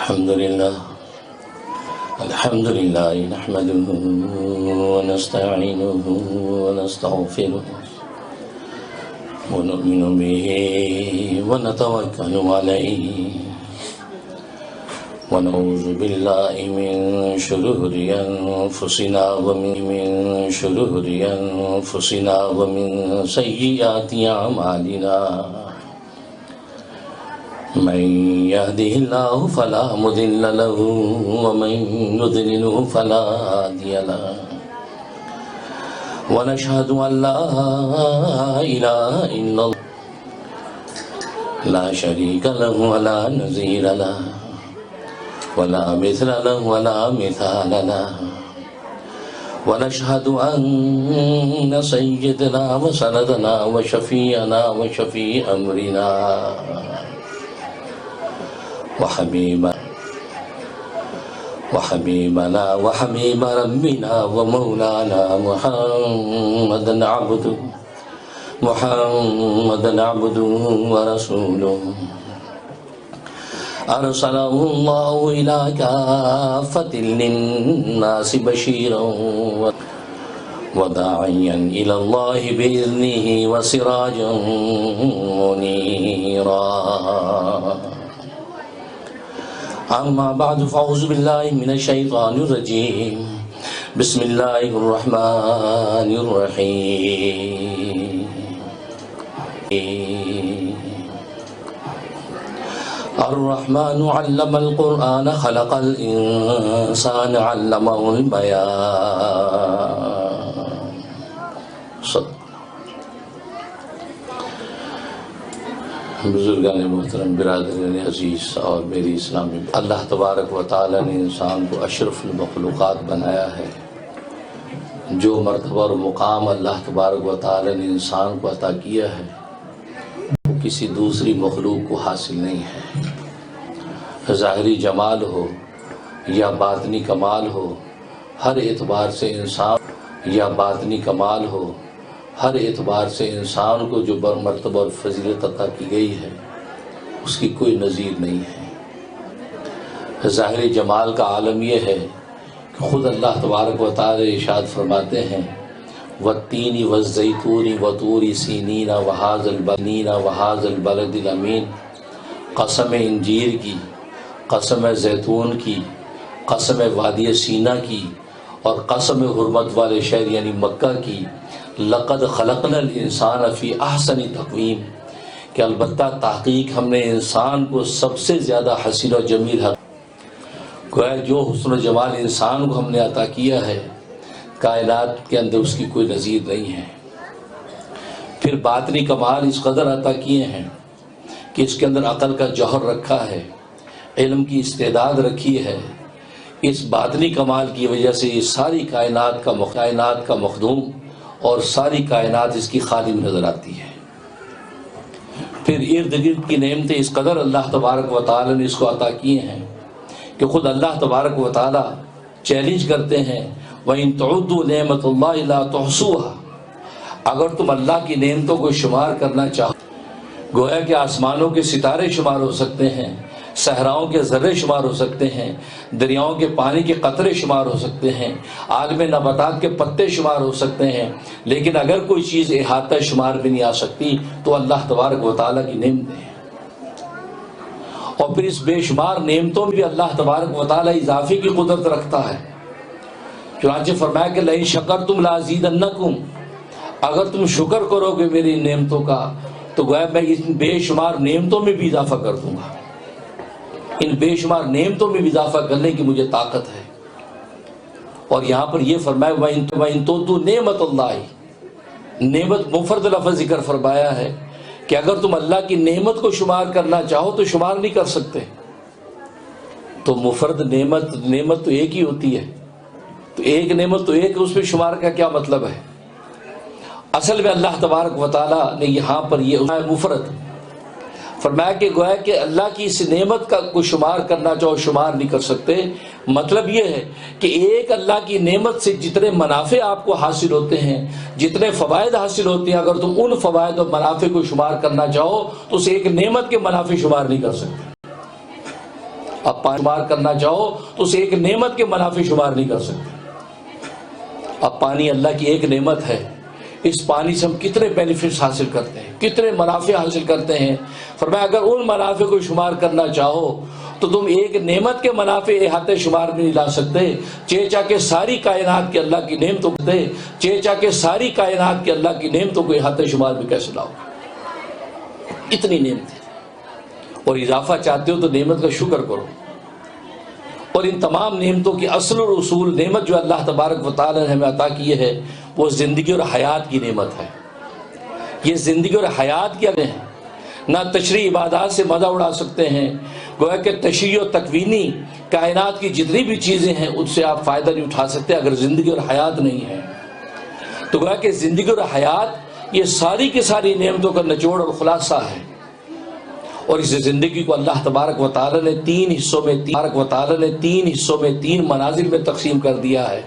الحمد لله نحمده ونستعينه ونستغفره ونؤمن به ونتوكل عليه ونعوذ بالله من شرور أنفسنا ومن سيئات أعمالنا من يهده الله فلا مضل له ومن يضلله فلا هادي له ونشهد أن لا إله إلا الله لا شريك له ولا نظير له ولا مثل له ولا مثال له ونشهد أن سيدنا وسندنا وشفيعنا وشفيع أمرنا وحبيبنا وحبيب ربنا ومولانا محمدا عبده ورسوله أرسله الله إلى كافة للناس بشيرا وداعيا إلى الله بإذنه وسراجا منيرا أما بعد فأعوذ بالله من الشيطان الرجيم بسم الله الرحمن الرحيم الرحمن علم القرآن خلق الإنسان علمه البيان بزرگان محترم، برادران عزیز اور میری اسلامی، اللہ تبارک و تعالی نے انسان کو اشرف المخلوقات بنایا ہے۔ جو مرتبہ اور مقام اللہ تبارک و تعالی نے انسان کو عطا کیا ہے وہ کسی دوسری مخلوق کو حاصل نہیں ہے۔ ظاہری جمال ہو یا باطنی کمال ہو، ہر اعتبار سے انسان ہر اعتبار سے انسان کو جو مرتبہ اور فضیلت عطا کی گئی ہے اس کی کوئی نظیر نہیں ہے۔ ظاہری جمال کا عالم یہ ہے کہ خود اللہ تبارک و تعالی ارشاد فرماتے ہیں وَالتِّينِ وَالزَّيْتُونِ وَطُورِ سِينِينَ وَهَٰذَا الْبَلَدِ الْأَمِينِ، قسم انجیر کی، قسم زیتون کی، قسم وادی سینا کی اور قسم حرمت والے شہر یعنی مکہ کی، لقد خلقنا الانسان فی احسن تقویم، کہ البتہ تحقیق ہم نے انسان کو سب سے زیادہ حسین و جمیل گویا جو حسن و جمال انسان کو ہم نے عطا کیا ہے کائنات کے اندر اس کی کوئی نظیر نہیں ہے۔ پھر باطنی کمال اس قدر عطا کیے ہیں کہ اس کے اندر عقل کا جوہر رکھا ہے، علم کی استعداد رکھی ہے۔ اس باطنی کمال کی وجہ سے یہ ساری کائنات کا مخدوم اور ساری کائنات اس کی خادم نظر آتی ہے۔ پھر ارد گرد کی نعمتیں اس قدر اللہ تبارک و تعالی نے اس کو عطا کیے ہیں کہ خود اللہ تبارک و تعالی چیلنج کرتے ہیں وَإِن تَعُدُّوا نِعْمَةَ اللَّهِ لَا تُحْصُوهَا، اگر تم اللہ کی نعمتوں کو شمار کرنا چاہو، گویا کہ آسمانوں کے ستارے شمار ہو سکتے ہیں، صحراؤں کے ذرے شمار ہو سکتے ہیں، دریاؤں کے پانی کے قطرے شمار ہو سکتے ہیں، عالم نباتات کے پتے شمار ہو سکتے ہیں، لیکن اگر کوئی چیز احاطہ شمار بھی نہیں آ سکتی تو اللہ تبارک و تعالیٰ کی نعمتیں ہیں۔ اور پھر اس بے شمار نعمتوں میں بھی اللہ تبارک و تعالیٰ اضافے کی قدرت رکھتا ہے۔ چنانچہ فرمایا کہ لئن شکرتم لازیدنکم، اگر تم شکر کرو گے میری نعمتوں کا تو گویا میں اس بے شمار نعمتوں میں بھی اضافہ کر دوں گا۔ ان بے شمار نعمتوں میں بھی اضافہ کرنے کی مجھے طاقت ہے۔ اور یہاں پر یہ فرمایا وَإِن تُعُدُّوا نِعْمَةَ اللَّهِ، نعمت مفرد لفظ ذکر فرمایا ہے کہ اگر تم اللہ کی نعمت کو شمار کرنا چاہو تو شمار نہیں کر سکتے۔ تو مفرد نعمت تو ایک ہی ہوتی ہے، تو ایک نعمت تو ایک، اس پہ شمار کا کیا مطلب ہے؟ اصل میں اللہ تبارک و تعالیٰ نے یہاں پر یہ مفرد فرمایا کہ گویا کہ اللہ کی اس نعمت کا کوئی شمار کرنا چاہو شمار نہیں کر سکتے۔ مطلب یہ ہے کہ ایک اللہ کی نعمت سے جتنے منافع آپ کو حاصل ہوتے ہیں، جتنے فوائد حاصل ہوتے ہیں، اگر تم ان فوائد اور منافع کو شمار کرنا چاہو تو اس ایک نعمت کے منافع شمار نہیں کر سکتے۔ اب پانی شمار کرنا چاہو تو اس ایک نعمت کے منافع شمار نہیں کر سکتے. اب پانی اللہ کی ایک نعمت ہے، اس پانی سے ہم کتنے بینیفٹس حاصل کرتے ہیں، کتنے منافع حاصل کرتے ہیں. فرمایا اگر ان منافع کو شمار کرنا چاہو تو تم ایک نعمت کے منافع احاطے شمار میں نہیں لا سکتے، چیچا کے ساری کائنات کے اللہ کی نعمتوں کو دے، چیچا کے ساری کائنات کے اللہ کی نعمتوں کو احاطے شمار میں کیسے لاؤ. اتنی نعمت ہے، اور اضافہ چاہتے ہو تو نعمت کا شکر کرو. اور ان تمام نعمتوں کی اصل اور اصول نعمت جو اللہ تبارک و تعالی نے ہمیں عطا کی ہے وہ زندگی اور حیات کی نعمت ہے. یہ زندگی اور حیات کیا ہے، نہ تشریعی عبادات سے مزہ اڑا سکتے ہیں. گویا کہ تشریعی و تکوینی کائنات کی جتنی بھی چیزیں ہیں ان سے آپ فائدہ نہیں اٹھا سکتے اگر زندگی اور حیات نہیں ہے. تو گویا کہ زندگی اور حیات یہ ساری کی ساری نعمتوں کا نچوڑ اور خلاصہ ہے. اور اس زندگی کو اللہ تبارک و تعالی نے تین حصوں میں تین منازل میں تقسیم کر دیا ہے.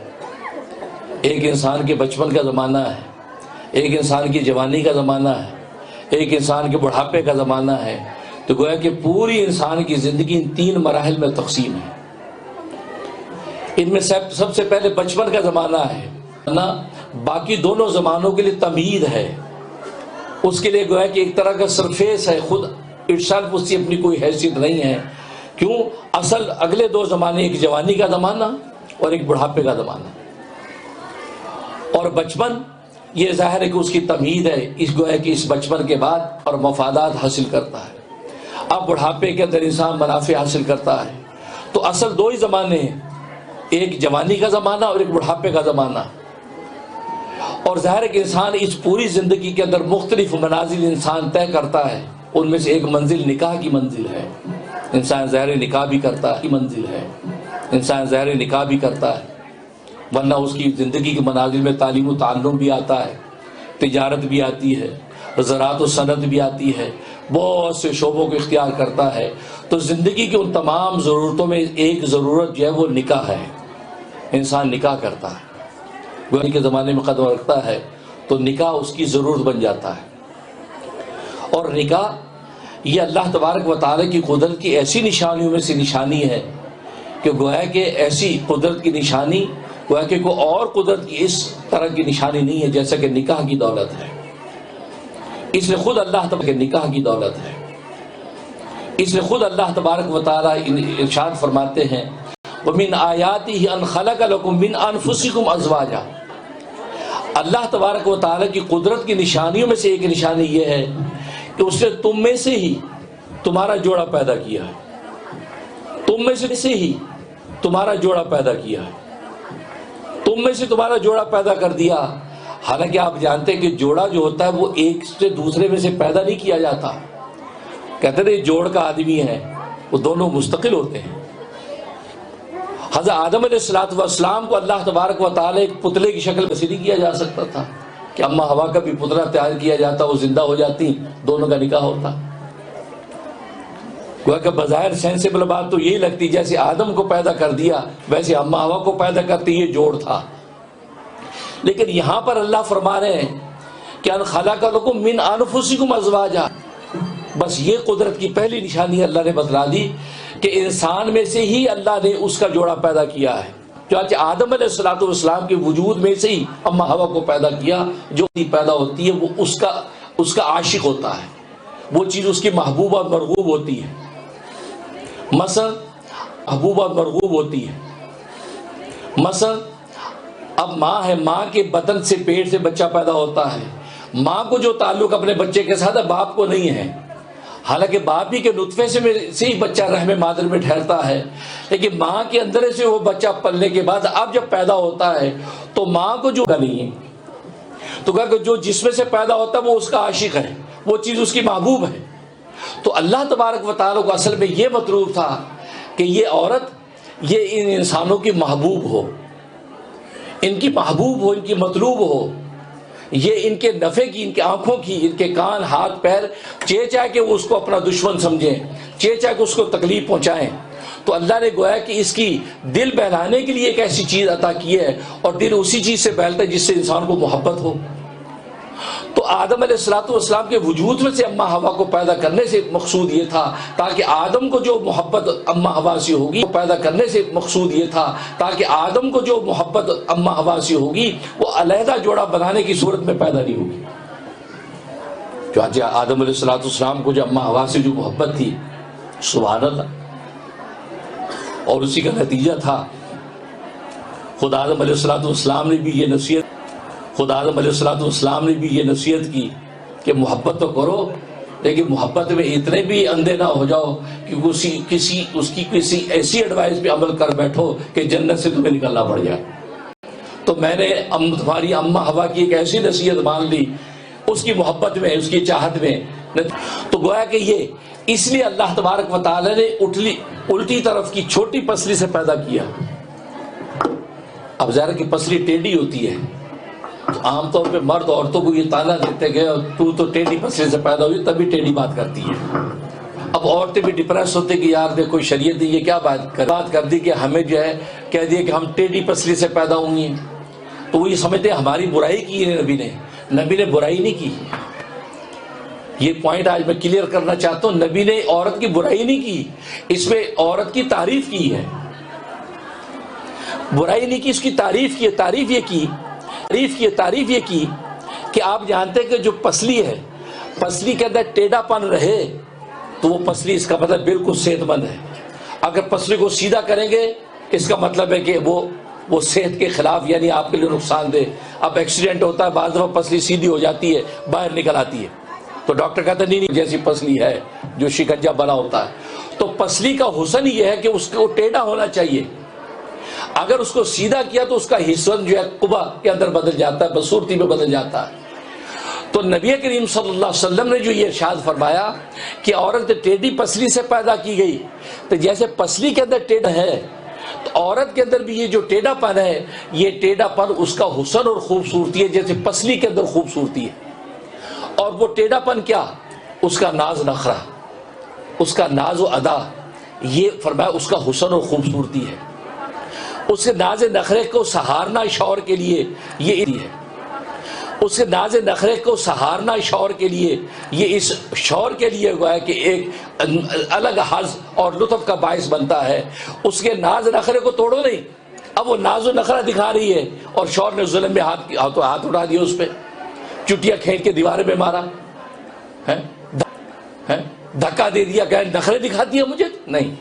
ایک انسان کے بچپن کا زمانہ ہے، ایک انسان کی جوانی کا زمانہ ہے، ایک انسان کے بڑھاپے کا زمانہ ہے. تو گویا کہ پوری انسان کی زندگی ان تین مراحل میں تقسیم ہے. ان میں سب سے پہلے بچپن کا زمانہ ہے، باقی دونوں زمانوں کے لیے تمہید ہے. اس کے لیے گویا کہ ایک طرح کا سرفیس ہے، خود ارسالف اس کی اپنی کوئی حیثیت نہیں ہے. کیوں؟ اصل اگلے دو زمانے، ایک جوانی کا زمانہ اور ایک بڑھاپے کا زمانہ. اور بچپن یہ ظاہر ہے کہ اس کی تمہید ہے، اس گویا کہ اس بچپن کے بعد اور مفادات حاصل کرتا ہے. اب بڑھاپے کے اندر انسان منافع حاصل کرتا ہے. تو اصل دو ہی زمانے ہیں، ایک جوانی کا زمانہ اور ایک بڑھاپے کا زمانہ. اور ظاہر ہے کہ انسان اس پوری زندگی کے اندر مختلف منازل انسان طے کرتا ہے. ان میں سے ایک منزل نکاح کی منزل ہے، انسان ظاہر نکاح بھی کرتا ہے، منزل ہے انسان ظاہر نکاح بھی کرتا ہے. ورنہ اس کی زندگی کے منازل میں تعلیم و تعلم بھی آتا ہے، تجارت بھی آتی ہے، زراعت و صنعت بھی آتی ہے، بہت سے شعبوں کو اختیار کرتا ہے. تو زندگی کی ان تمام ضرورتوں میں ایک ضرورت جو ہے وہ نکاح ہے. انسان نکاح کرتا ہے، گویا کے زمانے میں قدم رکھتا ہے تو نکاح اس کی ضرورت بن جاتا ہے. اور نکاح یہ اللہ تبارک و تعالی کی قدرت کی ایسی نشانیوں میں سے نشانی ہے کہ گویا کہ ایسی قدرت کی نشانی گویا کہ کوئی اور قدرت کی اس طرح کی نشانی نہیں ہے جیسا کہ نکاح کی دولت ہے. اس لیے خود اللہ تبارک کے نکاح کی دولت ہے. اس لیے خود اللہ تبارک و تعالی ارشاد فرماتے ہیں وَمِنْ آيَاتِهِ أَنْ خَلَقَ لَكُم مِّنْ أَنفُسِكُمْ أَزْوَاجًا. اللہ تبارک و تعالی کی قدرت کی نشانیوں میں سے ایک نشانی یہ ہے کہ اس نے تم میں سے ہی تمہارا جوڑا پیدا کیا ہے. تم میں سے ہی تمہارا جوڑا پیدا کیا ہے، تم میں سے تمہارا جوڑا پیدا کر دیا. حالانکہ آپ جانتے ہیں کہ جوڑا جو ہوتا ہے وہ ایک سے دوسرے میں سے پیدا نہیں کیا جاتا. کہتے ہیں جوڑ کا آدمی ہے، وہ دونوں مستقل ہوتے ہیں. حضرت آدم علیہ السلام کو اللہ تبارک و تعالی ایک پتلے کی شکل میں نہیں کیا جا سکتا تھا کہ اما ہوا کا بھی پتلا تیار کیا جاتا، وہ زندہ ہو جاتی، دونوں کا نکاح ہوتا. گویا کہ بظاہر سینسیبل بات تو یہی لگتی جیسے آدم کو پیدا کر دیا ویسے اما ہوا کو پیدا کرتی، یہ جوڑ تھا. لیکن یہاں پر اللہ فرما رہے ہیں کہ ان خلق لکم من انفسکم ازواجا. بس یہ قدرت کی پہلی نشانی اللہ نے بتلا دی کہ انسان میں سے ہی اللہ نے اس کا جوڑا پیدا کیا ہے. چنانچہ آدم علیہ السلام کے وجود میں سے ہی اما ہوا کو پیدا کیا. جو پیدا ہوتی ہے وہ اس کا عاشق ہوتا ہے، وہ چیز اس کی محبوب اور مرغوب ہوتی ہے. مثلا محبوب اور مرغوب ہوتی ہے. مثلا اب ماں ہے، ماں کے بدن سے پیٹ سے بچہ پیدا ہوتا ہے. ماں کو جو تعلق اپنے بچے کے ساتھ ہے باپ کو نہیں ہے. حالانکہ باپ ہی کے نطفے سے ہی بچہ رحم مادر میں ٹھہرتا ہے، لیکن ماں کے اندر سے وہ بچہ پلنے کے بعد اب جب پیدا ہوتا ہے تو ماں کو جو نہیں ہے، تو کہا کہ جو جس میں سے پیدا ہوتا ہے وہ اس کا عاشق ہے، وہ چیز اس کی محبوب ہے. تو اللہ تبارک و تعالیٰ کو اصل میں یہ مطلوب تھا کہ یہ عورت یہ ان انسانوں کی محبوب ہو، ان کی محبوب ہو، ان کی مطلوب ہو. یہ ان کے نفع کی، ان کے آنکھوں کی، ان کے کان ہاتھ پیر چاہے کہ وہ اس کو اپنا دشمن سمجھیں، چاہے کہ اس کو تکلیف پہنچائیں. تو اللہ نے گویا کہ اس کی دل بہلانے کے لیے ایک ایسی چیز عطا کی ہے، اور دل اسی چیز سے بہلتا ہے جس سے انسان کو محبت ہو. تو آدم علیہ السلام کے وجود میں سے اما ہوا کو پیدا کرنے سے مقصود یہ تھا تاکہ آدم کو جو محبت اما ہوا سے ہوگی پیدا کرنے سے مقصود یہ تھا تاکہ آدم کو جو محبت اما ہوا سے ہوگی وہ علیحدہ جوڑا بنانے کی صورت میں پیدا نہیں ہوگی. جو آدم علیہ السلام کو جو اما ہوا سے جو محبت تھی، سبحان اللہ، اور اسی کا نتیجہ تھا خدا آدم علیہ السلام نے بھی یہ نصیحت کی کہ محبت تو کرو لیکن محبت میں اتنے بھی اندھے نہ ہو جاؤ کہ کسی ایسی ایڈوائس پہ عمل کر بیٹھو کہ جنت سے تمہیں نکلنا پڑ جائے. تو میں نے تمہاری اما ہوا کی ایک ایسی نصیحت مان لی اس کی محبت میں، اس کی چاہت میں. تو گویا کہ یہ اس لیے اللہ تبارک و تعالی نے الٹی طرف کی چھوٹی پسلی سے پیدا کیا. اب ظاہر کی پسلی ٹیڑھی ہوتی ہے تو عام طور پہ مرد عورتوں کو یہ تانا دیتے گئے تو ٹیڑھی پسلی سے پیدا ہوئی تبھی ٹیڑھی بات کرتی ہے. اب عورتیں بھی ڈپریس ہوتے کہ یار دیکھو شریعت نے یہ کیا بات کر دی کہ ہمیں جو ہے کہہ دیا کہ ہم ٹیڑھی پسلی سے پیدا ہوں گی. تو وہ یہ سمجھتے ہیں ہماری برائی کی ہے نبی نے برائی نہیں کی. یہ پوائنٹ آج میں کلیئر کرنا چاہتا ہوں، نبی نے عورت کی برائی نہیں کی، اس میں عورت کی تعریف کی ہے. برائی نہیں کی، اس کی تعریف کی. تعریف یہ کی کہ آپ جانتے ہیں کہ جو پسلی ہے، پسلی کے اندر ٹیڑھا پن رہے تو وہ پسلی اس کا مطلب بالکل صحت مند ہے. اگر پسلی کو سیدھا کریں گے اس کا مطلب ہے کہ وہ صحت کے خلاف، یعنی آپ کے لیے نقصان دہ. اب ایکسیڈنٹ ہوتا ہے، بعض دفعہ پسلی سیدھی ہو جاتی ہے، باہر نکل آتی ہے، تو ڈاکٹر کہتا ہے نہیں جیسی پسلی ہے جو شکنجہ بنا ہوتا ہے. تو پسلی کا حسن یہ ہے کہ اس کو ٹیڑھا ہونا چاہیے. اگر اس کو سیدھا کیا تو اس کا حسن جو ہے قبا کے اندر بدل جاتا ہے، بدصورتی میں بدل جاتا ہے. تو نبی کریم صلی اللہ علیہ وسلم نے جو یہ ارشاد فرمایا کہ عورت ٹیڑھی پسلی سے پیدا کی گئی، تو جیسے پسلی کے اندر ٹیڑھا ہے تو عورت کے اندر بھی یہ جو ٹیڑھا پن ہے، یہ ٹیڑھا پن اس کا حسن اور خوبصورتی ہے جیسے پسلی کے اندر خوبصورتی ہے. اور وہ ٹیڑھا پن کیا؟ اس کا ناز نخرہ، اس کا ناز و ادا، یہ فرمایا اس کا حسن اور خوبصورتی ہے. اس کے ناز نخرے کو سہارنا شوہر کے لیے یہ ہے، اس کے ناز نخرے کو سہارنا شوہر کے لیے یہ اس شوہر کے لیے ہوا ہے کہ ایک الگ حظ اور لطف کا باعث بنتا ہے. اس کے ناز نخرے کو توڑو نہیں. اب وہ ناز و نخرہ دکھا رہی ہے اور شوہر نے ظلم میں ہاتھ اٹھا دیا، اس پہ چٹیاں کھینچ کے دیوارے میں مارا، دھکا دے دیا، کہ نخرے دکھاتی ہے مجھے. نہیں،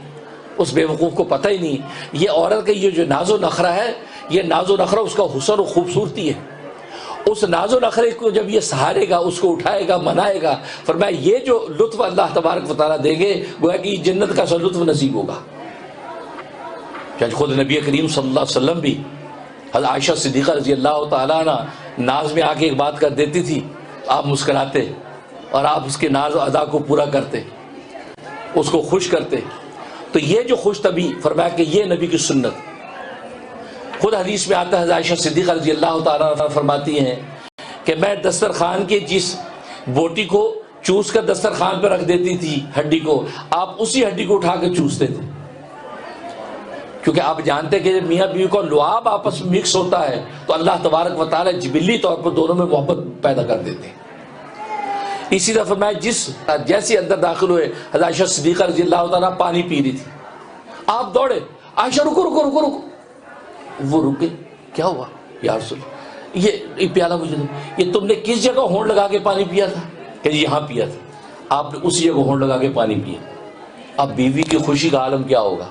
اس بے وقوف کو پتہ ہی نہیں یہ عورت کا یہ جو ناز و نخرہ ہے، یہ ناز و نخرہ اس کا حسن و خوبصورتی ہے. اس ناز و نخرے کو جب یہ سہارے گا، اس کو اٹھائے گا، منائے گا، فرمایا یہ جو لطف اللہ تبارک و تعالیٰ دیں گے گویا کہ جنت کا سا لطف نصیب ہوگا. خود نبی کریم صلی اللہ علیہ وسلم بھی حضرت عائشہ صدیقہ رضی اللہ تعالیٰ عنہ ناز میں آ کے ایک بات کر دیتی تھی، آپ مسکراتے اور آپ اس کے ناز و ادا کو پورا کرتے، اس کو خوش کرتے. تو یہ جو خوش طبی فرمایا کہ یہ نبی کی سنت. خود حدیث میں آتا ہے حضرت عائشہ صدیقہ رضی اللہ تعالیٰ عنہ فرماتی ہیں کہ میں دسترخوان کے جس بوٹی کو چوس کر دسترخوان پہ رکھ دیتی تھی ہڈی کو، آپ اسی ہڈی کو اٹھا کے چوستے تھے. کیونکہ آپ جانتے کہ جب میاں بیوی کو لعاب آپس میں مکس ہوتا ہے تو اللہ تبارک و تعالیٰ جبلی طور پر دونوں میں محبت پیدا کر دیتے ہیں. اسی طرح فرمایا جیسے اندر داخل ہوئے حضرت عائشہ صدیقہ رضی اللہ تعالیٰ پانی پی رہی تھی، آپ دوڑے، عائشہ رکو رکو رکو رکو. وہ رکے، کیا ہوا یا رسول اللہ، یہ پیالہ مجھے دو. یہ تم نے کس جگہ ہونڈ لگا کے پانی پیا تھا؟ کہ یہاں پیا تھا. آپ نے اسی جگہ ہونڈ لگا کے پانی پیا. اب بیوی کی خوشی کا عالم کیا ہوگا؟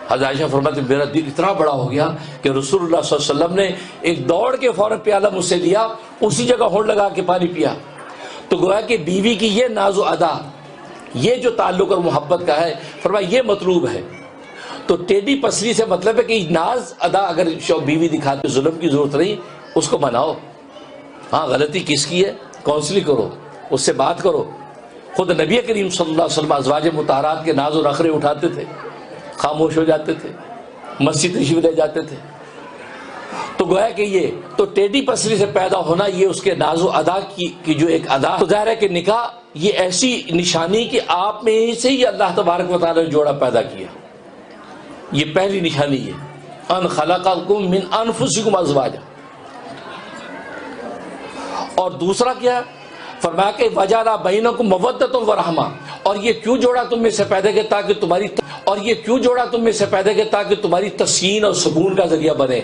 حضرت عائشہ فرماتے میرا دل اتنا بڑا ہو گیا کہ رسول اللہ صلی اللہ علیہ وسلم نے ایک دوڑ کے فوراً پیالہ مجھ سے لیا، اسی جگہ ہونڈ لگا کے پانی پیا. تو گویا کہ بیوی کی یہ ناز و ادا، یہ جو تعلق اور محبت کا ہے، فرمایا یہ مطلوب ہے. تو ٹیڑھی پسلی سے مطلب ہے کہ ناز ادا اگر بیوی دکھاتے، ظلم کی ضرورت نہیں، اس کو مناؤ. ہاں غلطی کس کی ہے، کونسلی کرو، اس سے بات کرو. خود نبی کریم صلی اللہ علیہ وسلم ازواج مطہرات کے ناز و نخرے اٹھاتے تھے، خاموش ہو جاتے تھے، مسجد تشریف لے جاتے تھے. تو گویا کہ یہ تو ٹیڑھی پسلی سے پیدا ہونا، یہ اس کے ناز و ادا کی جو ایک ادا. تو ظاہر ہے کہ نکاح یہ ایسی نشانی کہ آپ میں سے ہی اللہ تبارک و تعالیٰ نے جوڑا پیدا کیا. یہ پہلی نشانی ہے، ان خلقکم من انفسکم ازواجا. اور دوسرا کیا فرمایا کہ وجعل بینکم مودۃ و رحمہ، اور یہ کیوں جوڑا تم میں سے پیدا کیا تاکہ تمہاری تسکین اور سکون کا ذریعہ بنے۔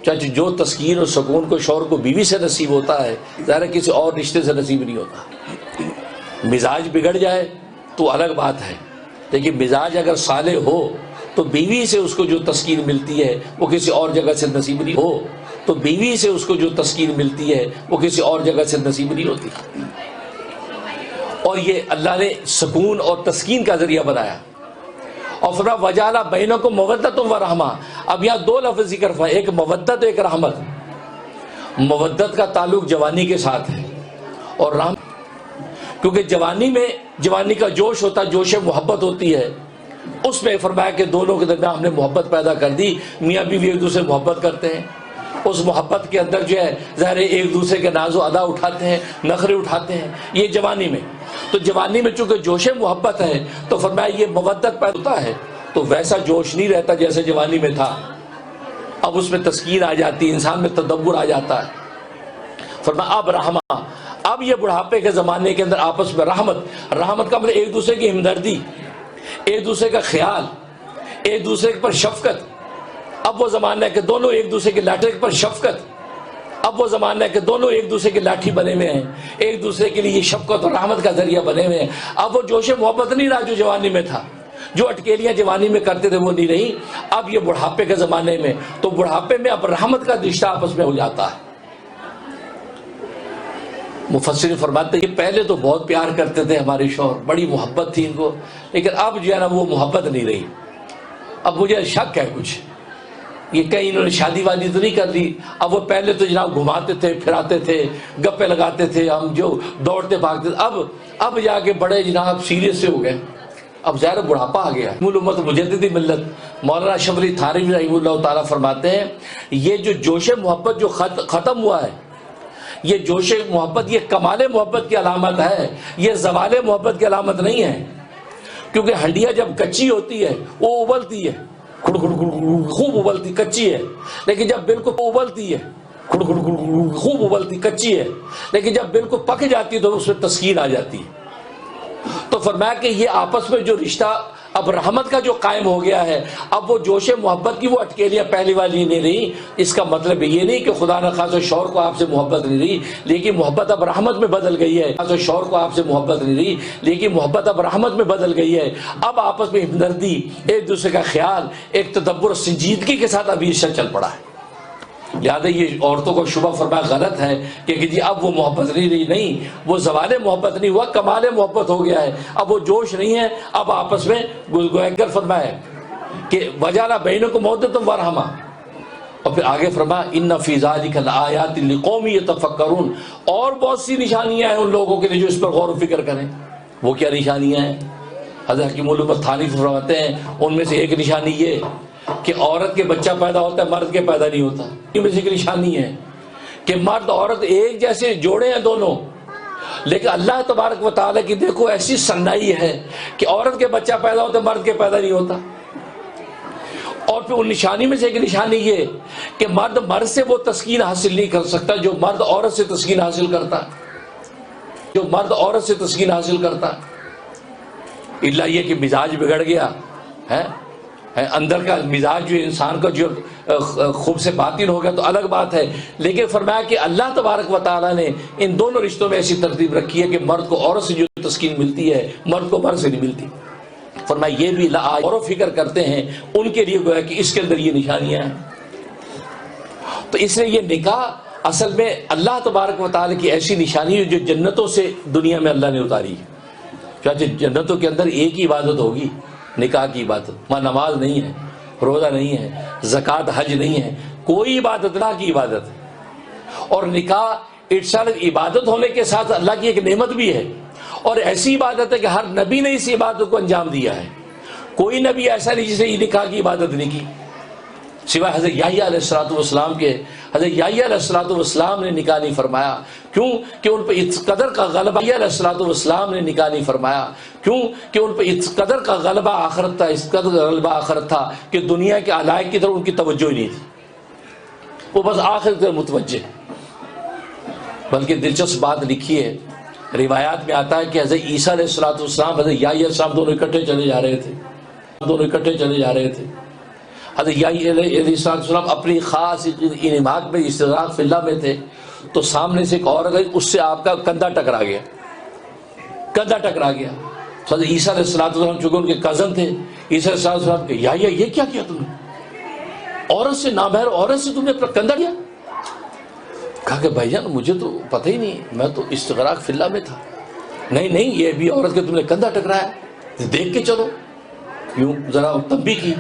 چاچو جو تسکین اور سکون کو شوہر کو بیوی سے نصیب ہوتا ہے ظاہر کسی اور رشتے سے نصیب نہیں ہوتا۔ مزاج بگڑ جائے تو الگ بات ہے، لیکن مزاج اگر صالح ہو تو بیوی سے اس کو جو تسکین ملتی ہے وہ کسی اور جگہ سے نصیب نہیں ہوتی۔ اور یہ اللہ نے سکون اور تسکین کا ذریعہ بنایا۔ اور فرمایا وجعل بینکم مودۃ و رحمہ۔ اب یہاں دو لفظ ذکر فرمائے، ایک مودت ایک رحمت۔ مودت کا تعلق جوانی کے ساتھ ہے اور رحمت کیونکہ جوانی کا جوش ہوتا ہے، جوش محبت ہوتی ہے، اس میں فرمایا کہ دونوں کے درمیان ہم نے محبت پیدا کر دی، میاں بیوی ایک دوسرے محبت کرتے ہیں، اس محبت کے اندر جو ہے ظاہر ایک دوسرے کے ناز و ادا اٹھاتے ہیں، نخرے اٹھاتے ہیں، یہ جوانی میں۔ تو جوانی میں چونکہ جوش محبت ہے تو فرمایا یہ مودت پیدا ہوتا ہے، تو ویسا جوش نہیں رہتا جیسے جوانی میں تھا، اب اس میں تسکین آ جاتی ہے، انسان میں تدبر آ جاتا ہے۔ فرمایا اب رحمہ، اب یہ بڑھاپے کے زمانے کے اندر آپس میں رحمت کا مطلب ایک دوسرے کی ہمدردی، ایک دوسرے کا خیال، ایک دوسرے پر شفقت۔ اب وہ زمانہ ہے کہ دونوں ایک دوسرے کے لاٹھی پر شفقت، اب وہ زمانہ ہے کہ دونوں ایک دوسرے کے لاٹھی بنے ہوئے ہیں، ایک دوسرے کے لیے شفقت اور رحمت کا ذریعہ بنے ہوئے ہیں۔ اب وہ جوش محبت نہیں رہا جو جوانی میں تھا، جو اٹکیلیاں جوانی میں کرتے تھے وہ نہیں رہی، اب یہ بڑھاپے کے زمانے میں، تو بڑھاپے میں اب رحمت کا رشتہ آپس میں ہو جاتا ہے۔ مفسر فرماتے ہیں کہ پہلے تو بہت پیار کرتے تھے ہمارے شوہر، بڑی محبت تھی ان کو، لیکن اب جو ہے نا وہ محبت نہیں رہی۔ اب مجھے شک ہے کچھ، یہ کہیں انہوں نے شادی وادی تو نہیں کر لی، اب وہ پہلے تو جناب گھماتے تھے، پھراتے تھے، گپے لگاتے تھے، ہم جو دوڑتے بھاگتے تھے، اب جا کے بڑے جناب سیریس سے ہو گئے، اب ظاہر بڑھاپا آ گیا۔ امت مجدد ملت مولانا اشرف علی تھانوی رحمہ اللہ تعالیٰ فرماتے ہیں یہ جو جوش محبت جو ختم ہوا ہے، یہ جوش محبت یہ کمال محبت کی علامت ہے، یہ زوال محبت کی علامت نہیں ہے، کیونکہ ہنڈیا جب کچی ہوتی ہے وہ ابلتی ہے، خوب ابلتی، کچی ہے، لیکن جب بالکل ابلتی ہے، خوب ابلتی، کچی ہے، لیکن جب بالکل پک جاتی ہے تو اس میں تسکین آ جاتی ہے۔ تو فرمایا کہ یہ آپس میں جو رشتہ اب رحمت کا جو قائم ہو گیا ہے، اب وہ جوش محبت کی وہ اٹکیلیاں پہلی والی نہیں رہی۔ اس کا مطلب یہ نہیں کہ خدا نہ خاص شوہر کو آپ سے محبت نہیں رہی، لیکن محبت اب رحمت میں بدل گئی ہے۔ شوہر کو آپ سے محبت نہیں رہی، لیکن محبت اب رحمت میں بدل گئی ہے۔ اب آپس میں ہمدردی، ایک دوسرے کا خیال، ایک تدبر سنجیدگی کے ساتھ ابھی رشتہ چل پڑا ہے۔ لہٰذا یہ عورتوں کو شبہ فرمایا غلط ہے کہ جی اب وہ محبت نہیں رہی، نہیں، وہ زوال محبت نہیں ہوا، کمال محبت ہو گیا ہے، اب وہ جوش نہیں ہے، اب آپس میں گوینگر فرمایا کہ وجعل بینکم مودۃ و رحمہ، اور پھر آگے فرمایا ان فی ذلک لآیات لقوم یتفکرون، اور بہت سی نشانیاں ہیں ان لوگوں کے لیے جو اس پر غور و فکر کریں۔ وہ کیا نشانیاں ہیں؟ حضرت حکیم الامت تھانوی فرماتے ہیں ان میں سے ایک نشانی یہ کہ عورت کے بچہ پیدا ہوتا ہے، مرد کے پیدا نہیں ہوتا۔ ان میں سے ایک نشانی ہے کہ مرد عورت ایک جیسے جوڑے ہیں دونوں، لیکن اللہ تبارک و تعالیٰ کی دیکھو ایسی صنائی ہے کہ عورت کے بچہ پیدا ہوتا ہے، مرد کے پیدا نہیں ہوتا۔ اور پھر ان نشانی میں سے ایک نشانی یہ کہ مرد سے وہ تسکین حاصل نہیں کر سکتا جو مرد عورت سے تسکین حاصل کرتا ہے، اللہ یہ کہ مزاج بگڑ گیا ہے، اندر کا مزاج جو انسان کا جو خوب سے باطن ہو گیا تو الگ بات ہے، لیکن فرمایا کہ اللہ تبارک و تعالیٰ نے ان دونوں رشتوں میں ایسی ترتیب رکھی ہے کہ مرد کو عورت سے جو تسکین ملتی ہے مرد کو مرد سے نہیں ملتی۔ فرمایا یہ بھی غور و فکر کرتے ہیں ان کے لیے گویا کہ اس کے اندر یہ نشانیاں ہیں۔ تو اس لیے یہ نکاح اصل میں اللہ تبارک و تعالیٰ کی ایسی نشانی ہے جو جنتوں سے دنیا میں اللہ نے اتاری ہے۔ چاہے جنتوں کے اندر ایک ہی عبادت ہوگی، نکاح کی عبادت، وہاں نماز نہیں ہے، روزہ نہیں ہے، زکوٰۃ حج نہیں ہے، کوئی عبادت نہ کی عبادت۔ اور نکاح اٹسلف عبادت ہونے کے ساتھ اللہ کی ایک نعمت بھی ہے، اور ایسی عبادت ہے کہ ہر نبی نے اس عبادت کو انجام دیا ہے، کوئی نبی ایسا نہیں جسے یہ نکاح کی عبادت نہیں کی سوائے حضرت یحییٰ علیہ السلام کے۔ حضرت یحییٰ علیہ السلام نے نکاح نہیں فرمایا، کیوں کہ ان پہ اس قدر کا غلبہ، یحییٰ علیہ السلام نے نکاح نہیں فرمایا کیوں کہ ان پہ اس قدر کا غلبہ آخرت تھا، اس قدر غلبہ آخرت تھا کہ دنیا کے علائق کی طرف ان کی توجہ ہی نہیں تھی، وہ بس آخرت کی طرف متوجہ، بلکہ دلچسپ بات لکھی ہے، روایات میں آتا ہے کہ حضرت عیسیٰ علیہ السلام حضرت یحییٰ علیہ السلام دونوں اکٹھے چلے جا رہے تھے، حضرت یحییٰ علیہ السلام اپنی خاص انہماک میں استغراق فی اللہ میں تھے، تو سامنے سے ایک اور گئی، اس سے آپ کا کندھا ٹکرا گیا۔ تو حضرت عیسیٰ علیہ السلام چونکہ ان کے کزن تھے، عیسیٰ علیہ السلام کہ یحییٰ یہ کیا کیا تم نے، عورت سے نامحرم عورت سے تم نے اپنا کندھا لیا؟ کہا کہ بھائی جان مجھے تو پتہ ہی نہیں، میں تو استغراق فی اللہ میں تھا۔ نہیں یہ بھی عورت کے تم نے کندھا ٹکرایا، دیکھ کے چلو، یوں ذرا تنبیہ کی،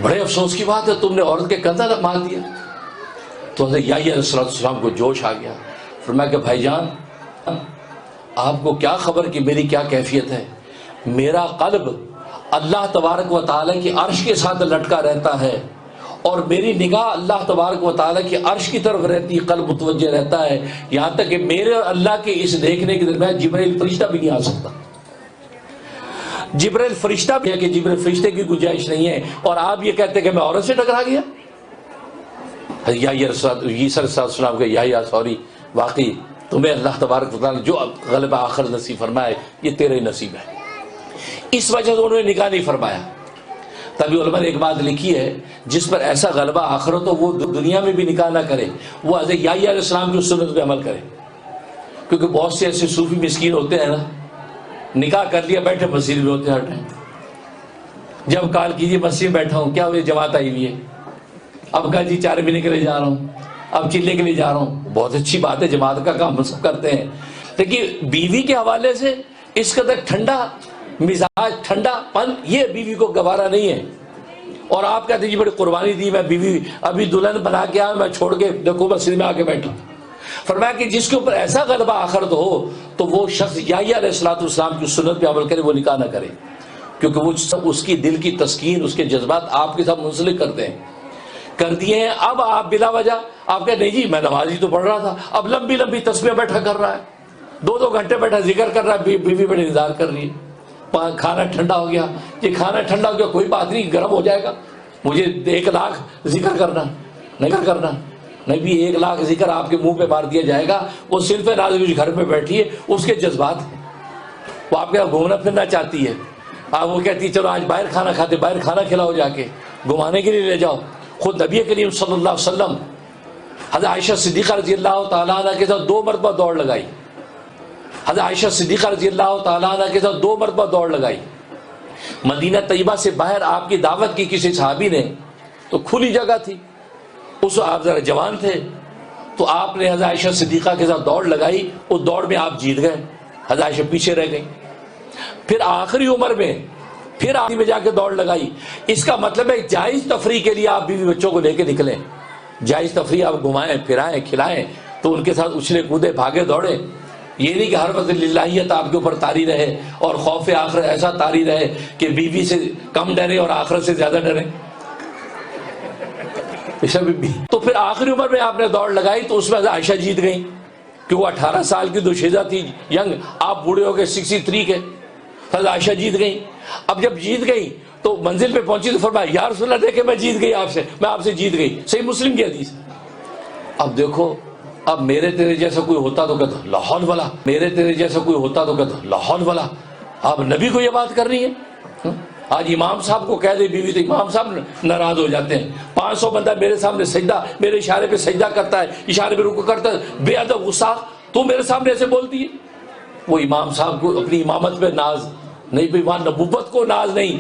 بڑے افسوس کی بات ہے تم نے عورت کے کندھا مار دیا۔ تو حضرت یحییٰ علیہ السلام کو جوش آ گیا، فرمایا کہ بھائی جان آپ کو کیا خبر کہ میری کیا کیفیت ہے، میرا قلب اللہ تبارک و تعالیٰ کی عرش کے ساتھ لٹکا رہتا ہے، اور میری نگاہ اللہ تبارک و تعالیٰ کی عرش کی طرف رہتی، قلب متوجہ رہتا ہے، یہاں تک کہ میرے اور اللہ کے اس دیکھنے کے درمیان جبرائیل فرشتہ بھی نہیں آ سکتا۔ جبرائیل فرشتہ بھی ہے کہ جبرائیل فرشتے کی گنجائش نہیں ہے، اور آپ یہ کہتے کہ میں عورت سے ٹکرا گیا۔ عیسیٰ علیہ السلام کہ یحییٰ سوری، واقعی تمہیں اللہ تبارک و تعالیٰ جو غلبہ آخر نصیب فرمائے یہ تیرے نصیب ہے، اس وجہ سے انہوں نے نکاح نہیں فرمایا۔ تبھی علماء نے ایک بات لکھی ہے، جس پر ایسا غلبہ آخر ہو تو وہ دنیا میں بھی نکاح نہ کرے، وہ حضرت یحییٰ علیہ السلام کی سنت پہ عمل کرے، کیونکہ بہت سے ایسے صوفی مسکین ہوتے ہیں نا، نکاح کر لیا بیٹھے مسجد میں ہوتے ہیں ہر ٹائم، جب کال کیجیے مسجد میں بیٹھا ہوں، کیا ہوئی جماعت آئی ہوئی ہے، اب کہا جی 4 مہینے کے لیے جا رہا ہوں، اب چلے کے لیے جا رہا ہوں، بہت اچھی بات ہے، جماعت کا کام ہم سب کرتے ہیں، لیکن بیوی کے حوالے سے اس قدر ٹھنڈا مزاج، ٹھنڈا پن، یہ بیوی کو گوارا نہیں ہے۔ اور آپ کہتے ہیں جی بڑی قربانی دی، میں بیوی ابھی دلہن بنا کے آیا، میں چھوڑ کے دیکھو مسجد میں آ کے بیٹھا۔ فرمایا کہ جس کے اوپر ایسا غلبہ آخرت ہو تو وہ شخص یحییٰ علیہ السلام کی سنت پہ عمل کرے، وہ نکاح نہ کرے، کیونکہ وہ سب اس کی دل کی تسکین، اس کے جذبات آپ کے ساتھ منسلک کرتے ہیں، کر دیے ہیں۔ اب آپ بلا وجہ آپ کہتے نہیں جی میں نماز ہی تو پڑھ رہا تھا، اب لمبی لمبی تسبیح بیٹھا کر رہا ہے، 2 گھنٹے بیٹھا ذکر کر رہا ہے، بیوی بڑے انتظار کر رہی ہے، کھانا ٹھنڈا ہو گیا، یہ کھانا ٹھنڈا ہو گیا کوئی بات نہیں، گرم ہو جائے گا، مجھے 1 لاکھ ذکر کرنا نہیں بھی 1 لاکھ ذکر آپ کے منہ پہ مار دیا جائے گا۔ وہ صرف نازش گھر پہ بیٹھی ہے، اس کے جذبات ہیں، وہ آپ کے یہاں گھومنا پھرنا چاہتی ہے، آپ وہ کہتی ہے چلو آج باہر کھانا کھاتے، باہر کھانا کھلاؤ، جا کے گھمانے کے لیے لے جاؤ۔ خود نبی کریم صلی اللہ علیہ وسلم حضرت عائشہ صدیقہ رضی اللہ تعالیٰ عنہ کے ساتھ 2 مرتبہ دوڑ لگائی، حضرت عائشہ صدیقہ رضی اللہ تعالیٰ عنہ کے ساتھ 2 مرتبہ دوڑ لگائی۔ مدینہ طیبہ سے باہر آپ کی دعوت کی کسی صحابی نے، تو کھلی جگہ تھی، اس آپ ذرا جوان تھے، تو آپ نے حضرت عائشہ صدیقہ کے ساتھ دوڑ لگائی، اس دوڑ میں آپ جیت گئے، حضرت عائشہ پیچھے رہ گئی۔ پھر آخری عمر میں پھر آخری میں جا کے دوڑ لگائی۔ اس کا مطلب ہے جائز تفریح کے لیے آپ بیوی بچوں کو لے کے نکلیں، جائز تفریح آپ گھمائیں پھرائیں کھلائیں، تو ان کے ساتھ اچھلے کودے بھاگے دوڑے، یہ نہیں کہ ہر وقت للہیت آپ کے اوپر طاری رہے اور خوف آخرت ایسا طاری رہے کہ بیوی سے کم ڈرے اور آخرت سے زیادہ ڈرے۔ تو پھر آخری عمر میں آپ نے دوڑ لگائی تو اس میں عائشہ جیت گئی، کہ وہ 18 سال کی دوشیزہ تھی ینگ، آپ بوڑھے ہو گئے 63 کے، حضرت عائشہ جیت گئی۔ اب جب جیت گئی تو منزل پہ پہنچی تو فرمایا یا رسول اللہ دیکھے میں جیت گئی، میں آپ سے جیت گئی، صحیح مسلم کی حدیث۔ اب دیکھو، اب میرے تیرے جیسا کوئی ہوتا تو کہتا لا حول ولا، میرے تیرے جیسا کوئی ہوتا تو کہتا لا حول ولا، اب نبی کو یہ بات کر رہی ہے۔ آج امام صاحب کو کہہ دے بیوی تو امام صاحب ناراض ہو جاتے ہیں، 500 بندہ میرے سامنے سجدہ، میرے اشارے پہ سجدہ کرتا ہے، اشارے پہ رکوع کرتا ہے، بے ادب غصہ، تو میرے سامنے ایسے بولتی ہے۔ وہ امام صاحب کو اپنی امامت پہ ناز نہیں، بھی وہاں نبوت کو ناز نہیں،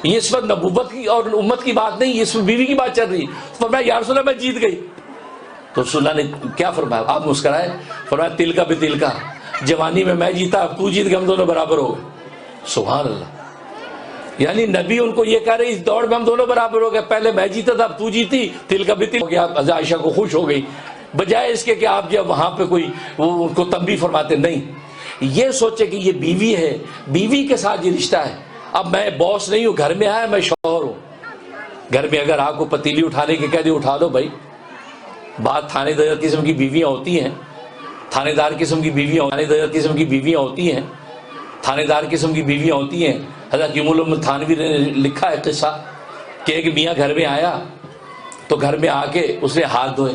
یہ اس وقت نبوت کی اور امت کی بات نہیں، اس میں بیوی کی بات چل رہی ہے۔ فرمایا یا رسول اللہ میں جیت گئی، تو رسول اللہ نے کیا فرمایا؟ آپ مسکرائے، فرمایا تل کا بھی تل کا، جوانی میں جیتا، اب تو جیت گئے، ہم دونوں برابر ہو گئے۔ سبحان اللہ، یعنی نبی ان کو یہ کہہ رہے اس دوڑ میں ہم دونوں برابر ہو گئے، پہلے میں جیتا تھا اب تو جیتی، تل کا بھی تل ہو گیا۔ حضرت عائشہ کو خوش ہو گئی، بجائے اس کے کہ آپ جب وہاں پہ کوئی وہ ان کو تنبیہ فرماتے، نہیں، یہ سوچے کہ یہ بیوی ہے، بیوی کے ساتھ یہ رشتہ ہے۔ اب میں باس نہیں ہوں، گھر میں آیا میں شوہر ہوں، گھر میں اگر آپ کو پتیلی اٹھانے کے کہہ دے اٹھا دو بھائی، بات تھانے دار قسم کی بیویاں ہوتی ہیں، تھانے دار قسم کی بیویاں ہوتی ہیں۔ حضرت جم الامت تھانوی نے لکھا ہے قصہ کہ ایک میاں گھر میں آیا تو گھر میں آ کے اس نے ہاتھ دھوئے،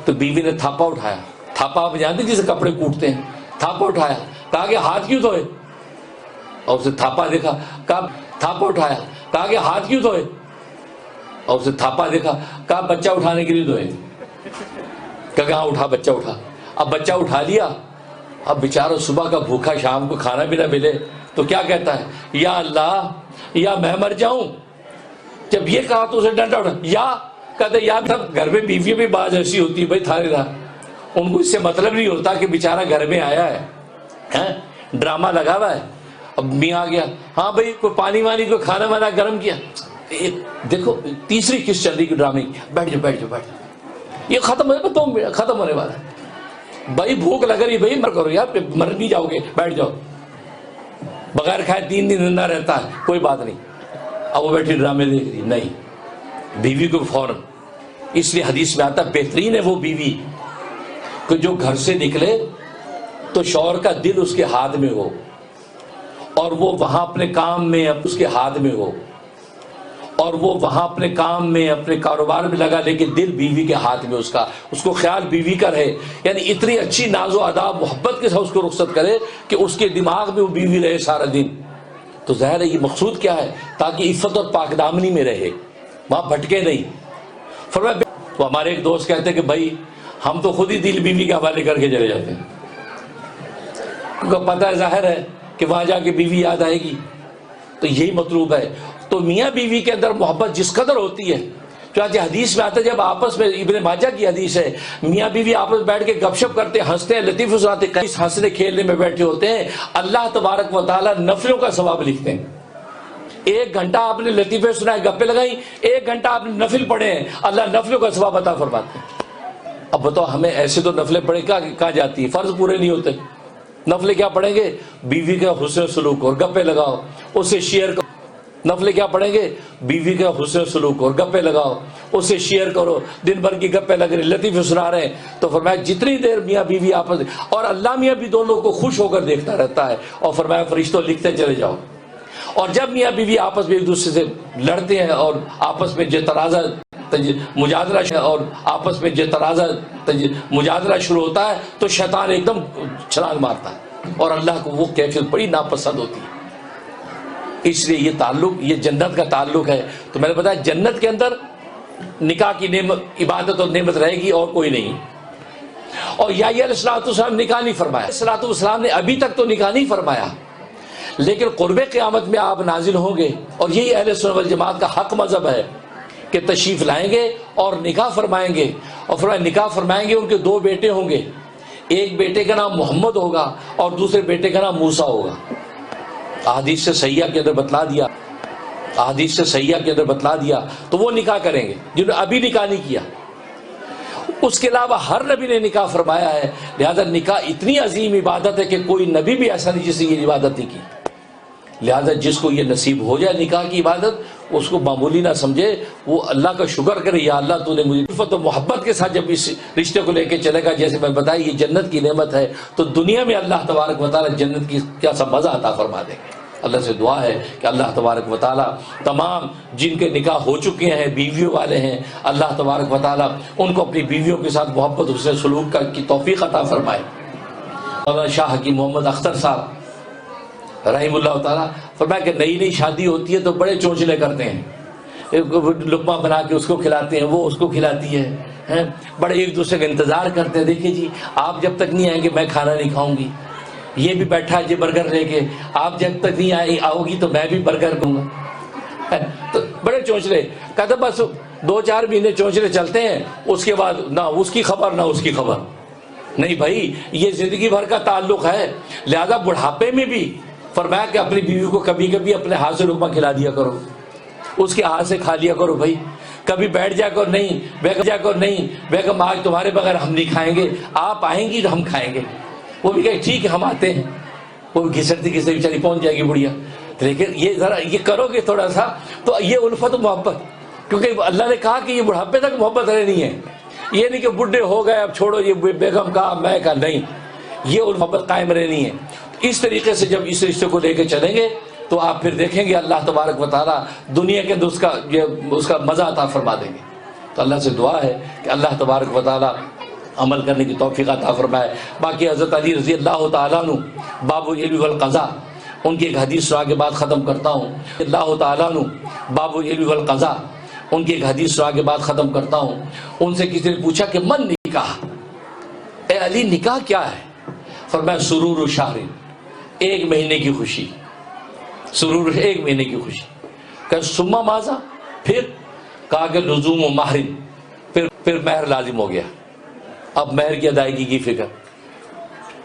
تو بیوی نے تھاپا اٹھایا. تھاپا آپ جانتے جسے کپڑے کوٹتے ہیں. تھاپا اٹھایا, کہا کہ ہاتھ کیوں دھوئے؟ اور اسے تھاپا دیکھا, کہا تھاپا اٹھایا, کہا کہ ہاتھ کیوں دھوئے؟ اور اسے تھاپا دیکھا, کہا بچہ اٹھانے کے لیے دھوئے. کہا ہاں اٹھا, بچہ اٹھا. اب بچہ اٹھا لیا. اب بیچارہ صبح کا بھوکا, شام کو کھانا بھی نہ ملے تو کیا کہتا ہے, یا اللہ, یا میں مر جاؤں. جب یہ کہا تو اسے ڈنڈا اٹھا, یا کہتے یا گھر میں بیوی بھی بعض ایسی ہوتی ہے بھائی تھانے رہا, ان کو اس سے مطلب نہیں ہوتا کہ بیچارہ گھر میں آیا ہے, ڈرامہ لگا ہوا ہے. اب میاں آ گیا, ہاں بھائی کوئی پانی وانی کوئی کھانا وانا گرم کیا. دیکھو تیسری قسط چل رہی کہ ڈرامے کی, بیٹھ جاؤ بیٹھ جاؤ بیٹھ جاؤ, یہ ختم ہونے والا ہے. بھائی بھوک لگ رہی, بھائی مر کرو یار, مر نہیں جاؤ گے, بیٹھ جاؤ. بغیر کھائے 3 دن زندہ رہتا ہے, کوئی بات نہیں. اب وہ بیٹھی ڈرامے دیکھ رہی. نہیں, بیوی کو فوراً, اس لیے حدیث میں آتا بہترین ہے وہ بیوی کہ جو گھر سے نکلے تو شوہر کا دل اس کے ہاتھ میں ہو, اور وہ وہاں اپنے کام میں اس کے ہاتھ میں ہو, اور وہ وہاں اپنے کام میں اپنے کاروبار میں لگا, لیکن دل بیوی کے ہاتھ میں اس کو خیال بیوی کا رہے. یعنی اتنی اچھی ناز و اداب محبت کے ساتھ اس کو رخصت کرے کہ اس کے دماغ میں وہ بیوی رہے سارا دن. تو ظاہر ہے یہ مقصود کیا ہے, تاکہ عفت اور پاک دامنی میں رہے, وہاں بھٹکے نہیں. فرمایا تو ہمارے ایک دوست کہتے ہیں کہ بھائی ہم تو خود ہی دل بیوی کے حوالے کر کے چلے جاتے ہیں, کیونکہ پتہ ہے ظاہر ہے کہ وہاں جا کے بیوی یاد آئے گی. تو یہی مطلوب ہے. تو میاں بیوی کے اندر محبت جس قدر ہوتی ہے, چنانچہ حدیث میں آتا ہے, جب آپس میں, ابن ماجہ کی حدیث ہے, میاں بیوی آپس میں بیٹھ کے گپ شپ کرتے, ہنستے ہیں, لطیف سناتے, ہنسنے کھیلنے میں بیٹھے ہوتے ہیں, اللہ تبارک و تعالیٰ نفلوں کا ثواب لکھتے ہیں. 1 گھنٹہ آپ نے لطیفے سنائے, گپے لگائی, 1 گھنٹہ آپ نے نفل پڑھے ہیں, اللہ نفلوں کا ثواب عطا فرماتے ہیں. اب بتاؤ ہمیں ایسے تو نفلیں پڑھے کہاں جاتی ہے, فرض پورے نہیں ہوتے. نفلیں کیا پڑھیں گے, بیوی کا حسن سلوک اور گپے لگاؤ, اسے شیئر کرو. نفلیں کیا پڑھیں گے, بیوی کا حسن سلوک اور گپے لگاؤ, اسے شیئر کرو. دن بھر کی گپے لگ رہی, لطیفے سنا رہے ہیں. تو فرمایا جتنی دیر میاں بیوی آپس, اور اللہ میاں بھی دونوں کو خوش ہو کر دیکھتا رہتا ہے, اور فرمایا فرشتوں لکھتے چلے جاؤ. اور جب میاں بیوی آپس میں ایک دوسرے سے لڑتے ہیں اور آپس میں مجادلہ شروع ہوتا ہے, تو شیطان ایک دم چھلانگ مارتا ہے, اور اللہ کو وہ کیفیت بڑی ناپسند ہوتی ہے. اس لیے یہ تعلق, یہ جنت کا تعلق ہے. تو میں نے بتایا جنت کے اندر نکاح کی نعمت, عبادت اور نعمت رہے گی اور کوئی نہیں. اور علیہ السلام نکاح نہیں فرمایا, السلام نے ابھی تک تو نکاح نہیں فرمایا, لیکن قرب قیامت میں آپ نازل ہوں گے. اور یہی اہل سنت والجماعت کا حق مذہب ہے کہ تشریف لائیں گے اور نکاح فرمائیں گے. اور فرمایا نکاح فرمائیں گے, ان کے 2 بیٹے ہوں گے, ایک بیٹے کا نام محمد ہوگا اور دوسرے بیٹے کا نام موسیٰ ہوگا. احادیث سے صحیحہ کے اندر بتلا دیا, احادیث سے صحیحہ کے اندر بتلا دیا. تو وہ نکاح کریں گے جنہوں نے ابھی نکاح نہیں کیا. اس کے علاوہ ہر نبی نے نکاح فرمایا ہے. لہذا نکاح اتنی عظیم عبادت ہے کہ کوئی نبی بھی ایسا نہیں جس نے یہ عبادت نہیں کی. لہذا جس کو یہ نصیب ہو جائے نکاح کی عبادت, اس کو معمولی نہ سمجھے, وہ اللہ کا شکر کرے, یا اللہ تو نے مجھے عفت و محبت کے ساتھ جب اس رشتے کو لے کے چلے گا, جیسے میں بتایا یہ جنت کی نعمت ہے, تو دنیا میں اللہ تبارک و تعالیٰ جنت کی کیا سا مزہ عطا فرما دیں گے. اللہ سے دعا ہے کہ اللہ تبارک و تعالیٰ تمام جن کے نکاح ہو چکے ہیں, بیویوں والے ہیں, اللہ تبارک و تعالیٰ ان کو اپنی بیویوں کے ساتھ محبت حسن سلوک کی توفیق عطا فرمائے. مولانا شاہ حکیم محمد اختر صاحب رحم اللہ تعالیٰ فرمایا کہ نئی شادی ہوتی ہے تو بڑے چونچلے کرتے ہیں, لقمہ بنا کے اس کو کھلاتے ہیں, وہ اس کو کھلاتی ہے, بڑے ایک دوسرے کا انتظار کرتے ہیں. دیکھیے جی آپ جب تک نہیں آئیں گے میں کھانا نہیں کھاؤں گی, یہ بھی بیٹھا ہے جی برگر لے کے, آپ جب تک نہیں آؤ گی تو میں بھی برگر دوں گا. تو بڑے چونچلے کہتے بس 2-4 مہینے چونچلے چلتے ہیں, اس کے بعد نہ اس کی خبر نہ اس کی خبر. نہیں بھائی, یہ زندگی بھر کا تعلق ہے. لہذا بڑھاپے میں بھی فرمایا کہ اپنی بیوی کو کبھی کبھی اپنے ہاتھ سے لقمہ کھلا دیا کرو, اس کے ہاتھ سے کھا لیا کرو. بھائی کبھی بیٹھ جا کر نہیں, بیگم آج تمہارے بغیر ہم نہیں کھائیں گے, آپ آئیں گی تو ہم کھائیں گے. وہ بھی کہے ٹھیک ہے ہم آتے ہیں. وہ گھسٹتی گھسٹتی بیچاری پہنچ جائے گی بڑھیا. لیکن یہ ذرا یہ کرو گے تھوڑا سا تو یہ الفت و محبت, کیونکہ اللہ نے کہا کہ یہ بڑھاپے تک محبت رہنی ہے. یہ نہیں کہ بڈھے ہو گئے اب چھوڑو, یہ بیگم کا میں کا نہیں, یہ محبت قائم رہنی ہے. اس طریقے سے جب اس رشتے کو لے کے چلیں گے تو آپ پھر دیکھیں گے اللہ تبارک و تعالیٰ دنیا کے اندر اس کا مزہ عطا فرما دیں گے. تو اللہ سے دعا ہے کہ اللہ تبارک و تعالیٰ عمل کرنے کی توفیق عطا فرمائے۔ باقی حضرت علی رضی اللہ تعالیٰ عنہ باب العلم والقضاء، ان کی ایک حدیث سنا کے بعد ختم کرتا ہوں۔ اللہ تعالیٰ عنہ باب العلم والقضاء، ان کی ایک حدیث سنا کے بعد ختم کرتا ہوں۔ ان سے کسی نے پوچھا کہ من نکاح، اے علی نکاح کیا ہے؟ فرمایا سرور شہر، ایک مہینے کی خوشی، سرور ایک مہینے کی خوشی۔ کہ ثم ماذا، پھر کہا کہ لزوم و مہر، پھر مہر لازم ہو گیا۔ اب مہر کی ادائیگی کی فکر،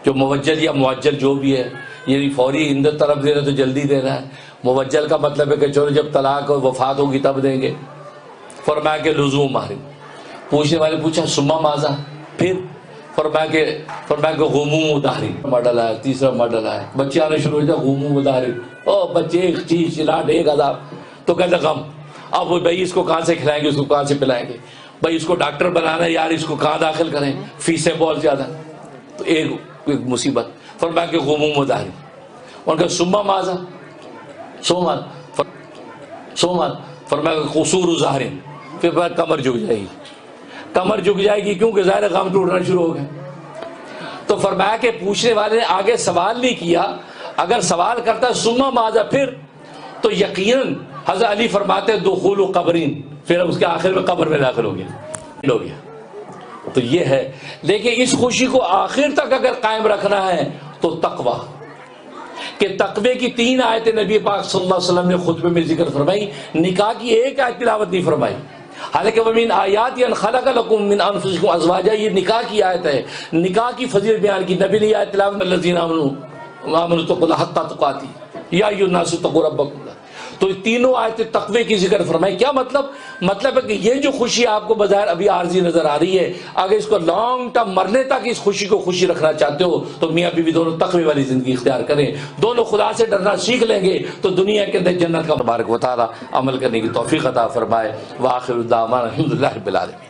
جو موجل یا معجل جو بھی ہے، یہ فوری اندر طرف دے رہا تو جلدی دے رہا ہے، موجل کا مطلب ہے کہ چلو جب طلاق اور وفات ہوگی تب دیں گے۔ فرمایا کہ لزوم مہر۔ پوچھنے والے پوچھا ثم ماذا، پھر فرمایا کہ غموم دہر، ماڈل ہے، تیسرا ماڈل ہے، بچے آنے شروع ہو جائے غموم دہر، او بچے ایک چیز چلاٹ ایک عذاب، تو کہتے غم۔ اب بھائی اس کو کہاں سے کھلائیں گے، اس کو کہاں سے پلائیں گے، بھائی اس کو ڈاکٹر بنانا ہے یار، اس کو کہاں داخل کریں، فیسیں بہت زیادہ، تو ایک مصیبت۔ فرمایا کہ غموم دہر۔ ان کا ثم ماذا، سومت فرمایا کہ قصور ظاہر، پھر کمر جھک جائے گی، کمر جھک جائے گی، کیونکہ ظاہر غم ٹوٹنا شروع ہو گئے۔ تو فرمایا کہ پوچھنے والے نے آگے سوال نہیں کیا، اگر سوال کرتا ثم ماذا پھر، تو یقیناً حضرت علی فرماتے دخول قبرین، پھر اس کے آخر میں قبر میں داخل ہو گیا۔ تو یہ ہے، لیکن اس خوشی کو آخر تک اگر قائم رکھنا ہے تو تقوی، کہ تقوی کی 3 آیتیں نبی پاک صلی اللہ علیہ وسلم نے خطبے میں ذکر فرمائی، نکاح کی ایک آیت تلاوت نہیں فرمائی۔ حالانکہ وَمِنْ آیَاتِ أَنْ خَلَقَ لَكُم مِّنْ أَنفُسِكُمْ أَزْوَاجًا، یہ نکاح کی آیت ہے، نکاح کی فضیلت بیان کی، نبی نے آیت تلاوت الذین آمنوا اتقوا اللہ حتی تقاتہ یا ایھا الناس اتقوا ربکم۔ تو تینوں آیتیں تقوی کی ذکر فرمائی۔ کیا مطلب ہے کہ یہ جو خوشی آپ کو بظاہر ابھی عارضی نظر آ رہی ہے، اگر اس کو لانگ ٹرم مرنے تک اس خوشی کو خوشی رکھنا چاہتے ہو تو میاں بیوی دونوں تقوی والی زندگی اختیار کریں، دونوں خدا سے ڈرنا سیکھ لیں گے تو دنیا کے اندر جنت کا تبارک و تعالی عمل کرنے کی توفیق عطا فرمائے۔ وآخر دعوانا الحمدللہ رب العالمین۔